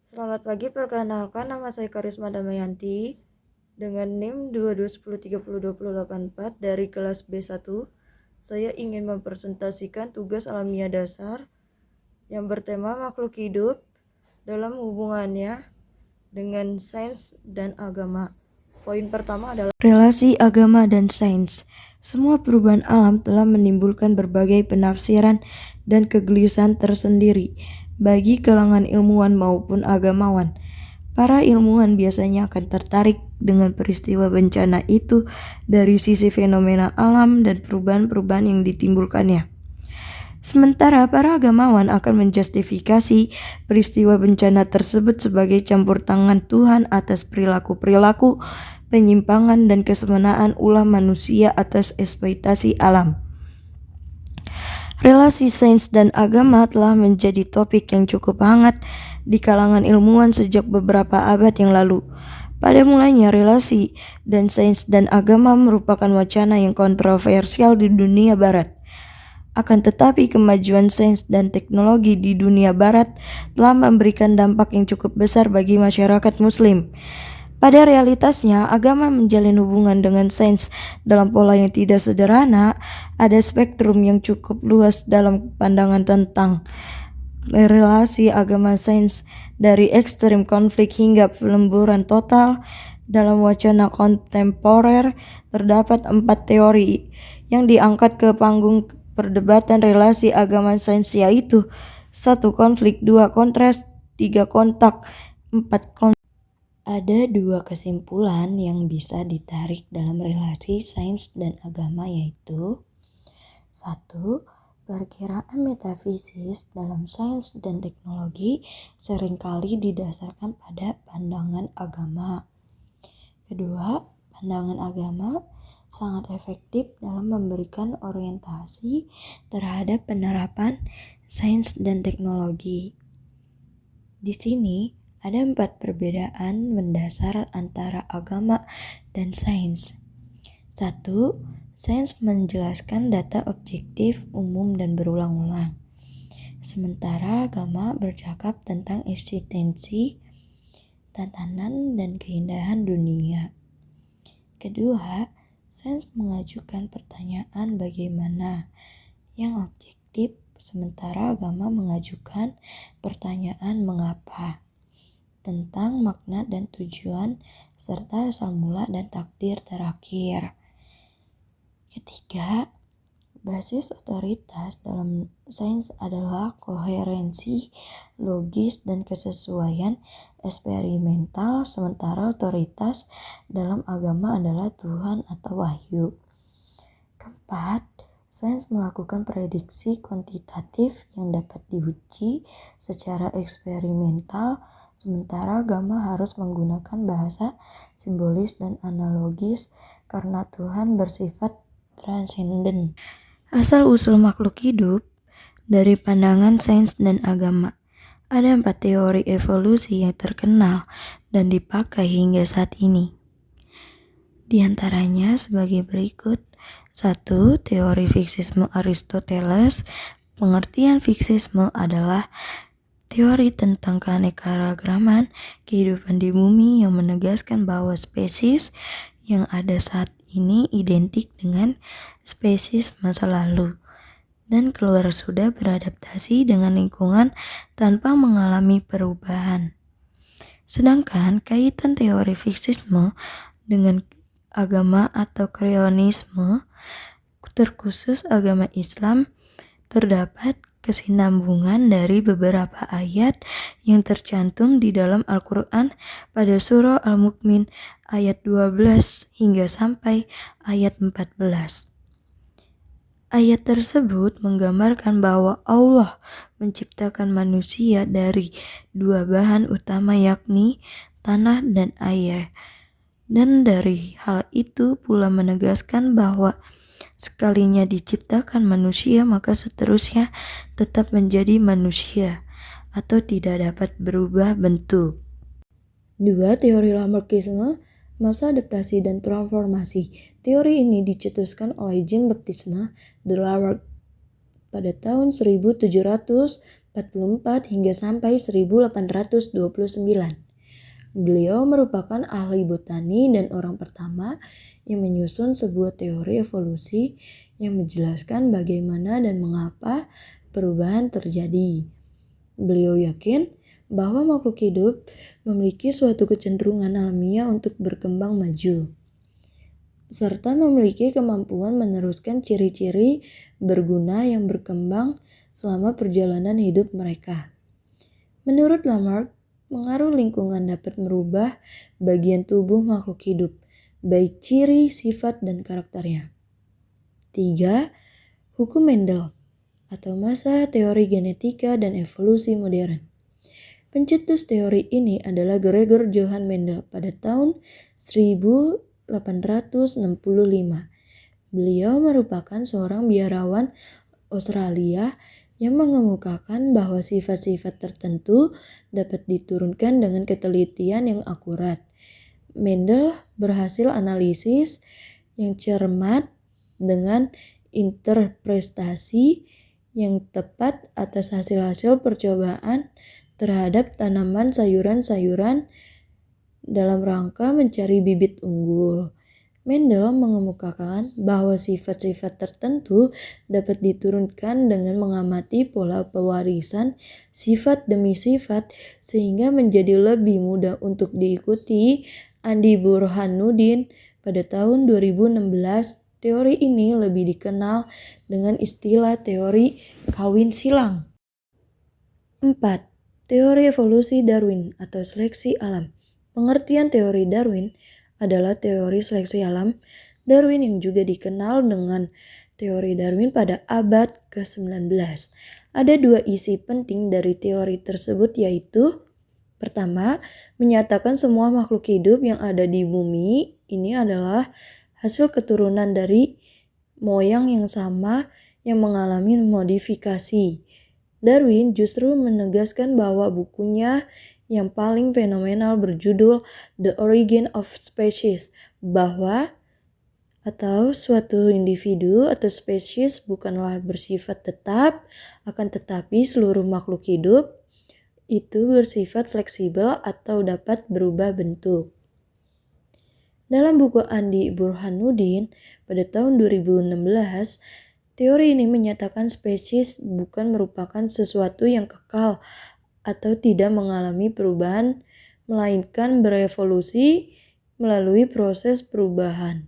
Selamat pagi, perkenalkan nama saya Karisma Damayanti dengan NIM 2210302084 dari kelas B1. Saya ingin mempresentasikan tugas alamiah dasar yang bertema makhluk hidup dalam hubungannya dengan sains dan agama. Poin pertama adalah relasi agama dan sains. Semua perubahan alam telah menimbulkan berbagai penafsiran dan kegelisahan tersendiri bagi kalangan ilmuwan maupun agamawan. Para ilmuwan biasanya akan tertarik dengan peristiwa bencana itu dari sisi fenomena alam dan perubahan-perubahan yang ditimbulkannya. Sementara para agamawan akan menjustifikasi peristiwa bencana tersebut sebagai campur tangan Tuhan atas perilaku-perilaku penyimpangan dan kesemenaan ulah manusia atas eksploitasi alam. Relasi sains dan agama telah menjadi topik yang cukup hangat di kalangan ilmuwan sejak beberapa abad yang lalu. Pada mulanya, relasi dan sains dan agama merupakan wacana yang kontroversial di dunia barat. Akan tetapi, kemajuan sains dan teknologi di dunia barat telah memberikan dampak yang cukup besar bagi masyarakat Muslim. Pada realitasnya, agama menjalin hubungan dengan sains dalam pola yang tidak sederhana. Ada spektrum yang cukup luas dalam pandangan tentang relasi agama sains, dari ekstrem konflik hingga pelemburan total. Dalam wacana kontemporer, terdapat 4 teori yang diangkat ke panggung perdebatan relasi agama sains, yaitu 1. Konflik, 2. Kontras, 3. Kontak, 4. kontak. Ada 2 kesimpulan yang bisa ditarik dalam relasi sains dan agama, yaitu 1. Perkiraan metafisis dalam sains dan teknologi seringkali didasarkan pada pandangan agama. Kedua, pandangan agama sangat efektif dalam memberikan orientasi terhadap penerapan sains dan teknologi. Di sini ada 4 perbedaan mendasar antara agama dan sains. 1. Sains menjelaskan data objektif, umum, dan berulang-ulang. Sementara agama bercakap tentang eksistensi, tatanan, dan keindahan dunia. Kedua, sains mengajukan pertanyaan bagaimana yang objektif, sementara agama mengajukan pertanyaan mengapa, tentang makna dan tujuan, serta asal mula dan takdir terakhir. Ketiga, basis otoritas dalam sains adalah koherensi logis dan kesesuaian eksperimental, sementara otoritas dalam agama adalah Tuhan atau wahyu. Keempat, sains melakukan prediksi kuantitatif yang dapat diuji secara eksperimental, sementara agama harus menggunakan bahasa simbolis dan analogis karena Tuhan bersifat transenden. Asal-usul makhluk hidup dari pandangan sains dan agama. Ada 4 teori evolusi yang terkenal dan dipakai hingga saat ini. Di antaranya sebagai berikut. 1. Teori fiksisme Aristoteles. Pengertian fiksisme adalah teori tentang keanekaragaman kehidupan di bumi yang menegaskan bahwa spesies yang ada saat ini identik dengan spesies masa lalu dan keluar sudah beradaptasi dengan lingkungan tanpa mengalami perubahan. Sedangkan kaitan teori fiksisme dengan agama atau kreasionisme, terkhusus agama Islam, terdapat kesinambungan dari beberapa ayat yang tercantum di dalam Al-Quran pada surah Al-Mu'min ayat 12 hingga sampai ayat 14. Ayat tersebut menggambarkan bahwa Allah menciptakan manusia dari 2 bahan utama, yakni tanah dan air. Dan dari hal itu pula menegaskan bahwa sekalinya diciptakan manusia, maka seterusnya tetap menjadi manusia atau tidak dapat berubah bentuk. 2. Teori Lamarckisme, masa adaptasi dan transformasi. Teori ini dicetuskan oleh Jean-Baptiste de Lamarck pada tahun 1700 1844 hingga sampai 1829. Beliau merupakan ahli botani dan orang pertama yang menyusun sebuah teori evolusi yang menjelaskan bagaimana dan mengapa perubahan terjadi. Beliau yakin bahwa makhluk hidup memiliki suatu kecenderungan alamiah untuk berkembang maju, serta memiliki kemampuan meneruskan ciri-ciri berguna yang berkembang selama perjalanan hidup mereka. Menurut Lamarck, pengaruh lingkungan dapat merubah bagian tubuh makhluk hidup, baik ciri, sifat, dan karakternya. 3. Hukum Mendel atau masa teori genetika dan evolusi modern. Pencetus teori ini adalah Gregor Johann Mendel pada tahun 1865. Beliau merupakan seorang biarawan Australia yang mengemukakan bahwa sifat-sifat tertentu dapat diturunkan dengan ketelitian yang akurat. Mendel berhasil analisis yang cermat dengan interpretasi yang tepat atas hasil-hasil percobaan terhadap tanaman sayuran-sayuran dalam rangka mencari bibit unggul. Mendel mengemukakan bahwa sifat-sifat tertentu dapat diturunkan dengan mengamati pola pewarisan sifat demi sifat sehingga menjadi lebih mudah untuk diikuti. Andi Burhanuddin pada tahun 2016, teori ini lebih dikenal dengan istilah teori kawin silang. 4. Teori evolusi Darwin atau seleksi alam. Pengertian teori Darwin adalah teori seleksi alam Darwin yang juga dikenal dengan teori Darwin pada abad ke-19. Ada dua isi penting dari teori tersebut, yaitu pertama, menyatakan semua makhluk hidup yang ada di bumi ini adalah hasil keturunan dari moyang yang sama yang mengalami modifikasi. Darwin justru menegaskan bahwa bukunya yang paling fenomenal berjudul The Origin of Species bahwa atau suatu individu atau spesies bukanlah bersifat tetap, akan tetapi seluruh makhluk hidup itu bersifat fleksibel atau dapat berubah bentuk. Dalam buku Andi Burhanuddin pada tahun 2016, teori ini menyatakan spesies bukan merupakan sesuatu yang kekal atau tidak mengalami perubahan, melainkan berevolusi melalui proses perubahan.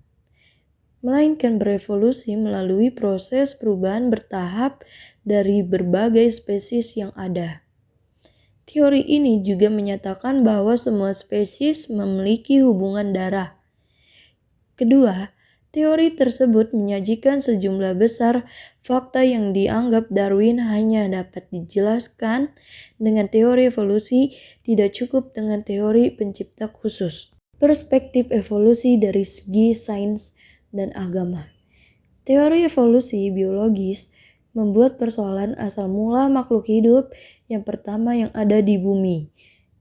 Bertahap dari berbagai spesies yang ada. Teori ini juga menyatakan bahwa semua spesies memiliki hubungan darah. Kedua, teori tersebut menyajikan sejumlah besar fakta yang dianggap Darwin hanya dapat dijelaskan dengan teori evolusi, tidak cukup dengan teori pencipta khusus. Perspektif evolusi dari segi sains dan agama. Teori evolusi biologis membuat persoalan asal mula makhluk hidup yang pertama yang ada di bumi.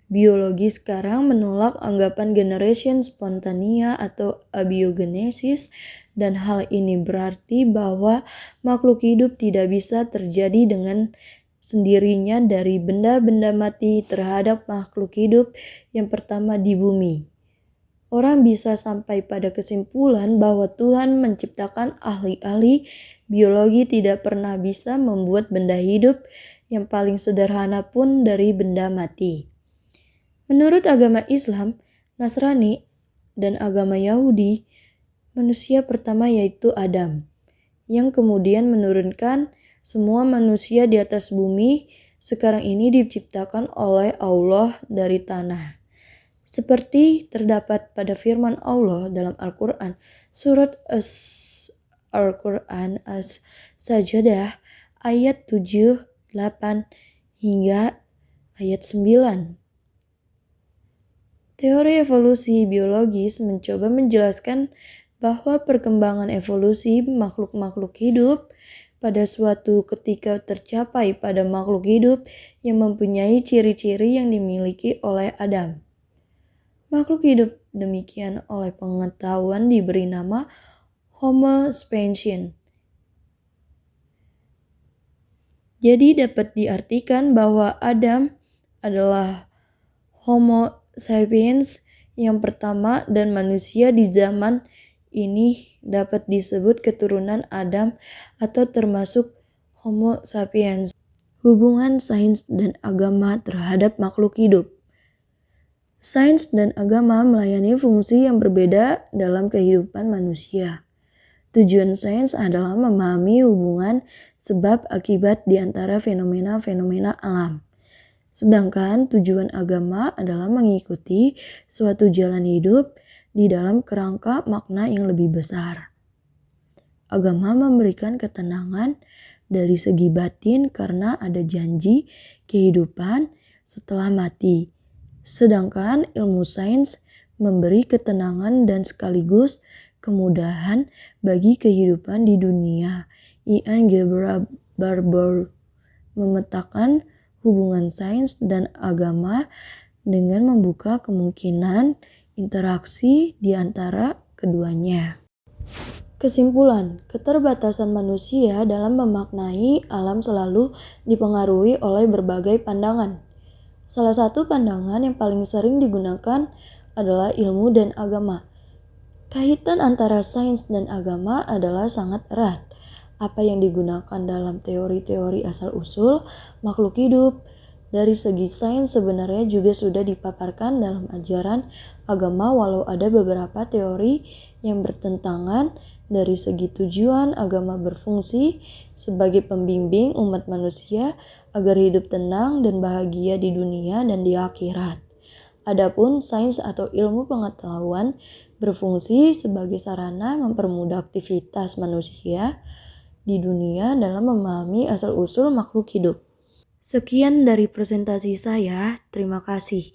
Biologi sekarang menolak anggapan generation spontanea atau abiogenesis, dan hal ini berarti bahwa makhluk hidup tidak bisa terjadi dengan sendirinya dari benda-benda mati terhadap makhluk hidup yang pertama di bumi. Orang bisa sampai pada kesimpulan bahwa Tuhan menciptakan ahli-ahli biologi tidak pernah bisa membuat benda hidup yang paling sederhana pun dari benda mati. Menurut agama Islam, Nasrani, dan agama Yahudi, manusia pertama yaitu Adam, yang kemudian menurunkan semua manusia di atas bumi sekarang ini diciptakan oleh Allah dari tanah. Seperti terdapat pada firman Allah dalam Al-Quran, surat Al-Quran As-Sajdah ayat 7, 8 hingga ayat 9. Teori evolusi biologis mencoba menjelaskan bahwa perkembangan evolusi makhluk-makhluk hidup pada suatu ketika tercapai pada makhluk hidup yang mempunyai ciri-ciri yang dimiliki oleh Adam. Makhluk hidup demikian oleh pengetahuan diberi nama Homo sapiens. Jadi dapat diartikan bahwa Adam adalah Homo sapiens yang pertama dan manusia di zaman ini dapat disebut keturunan Adam atau termasuk Homo sapiens. Hubungan sains dan agama terhadap makhluk hidup. Sains dan agama melayani fungsi yang berbeda dalam kehidupan manusia. Tujuan sains adalah memahami hubungan sebab akibat di antara fenomena-fenomena alam. Sedangkan tujuan agama adalah mengikuti suatu jalan hidup di dalam kerangka makna yang lebih besar. Agama memberikan ketenangan dari segi batin karena ada janji kehidupan setelah mati. Sedangkan ilmu sains memberi ketenangan dan sekaligus kemudahan bagi kehidupan di dunia. Ian Gilbert Barbour memetakan hubungan sains dan agama dengan membuka kemungkinan interaksi di antara keduanya. Kesimpulan, keterbatasan manusia dalam memaknai alam selalu dipengaruhi oleh berbagai pandangan. Salah satu pandangan yang paling sering digunakan adalah ilmu dan agama. Kaitan antara sains dan agama adalah sangat erat. Apa yang digunakan dalam teori-teori asal-usul makhluk hidup dari segi sains sebenarnya juga sudah dipaparkan dalam ajaran agama, walau ada beberapa teori yang bertentangan. Dari segi tujuan, agama berfungsi sebagai pembimbing umat manusia agar hidup tenang dan bahagia di dunia dan di akhirat. Adapun sains atau ilmu pengetahuan berfungsi sebagai sarana mempermudah aktivitas manusia di dunia dalam memahami asal-usul makhluk hidup. Sekian dari presentasi saya, terima kasih.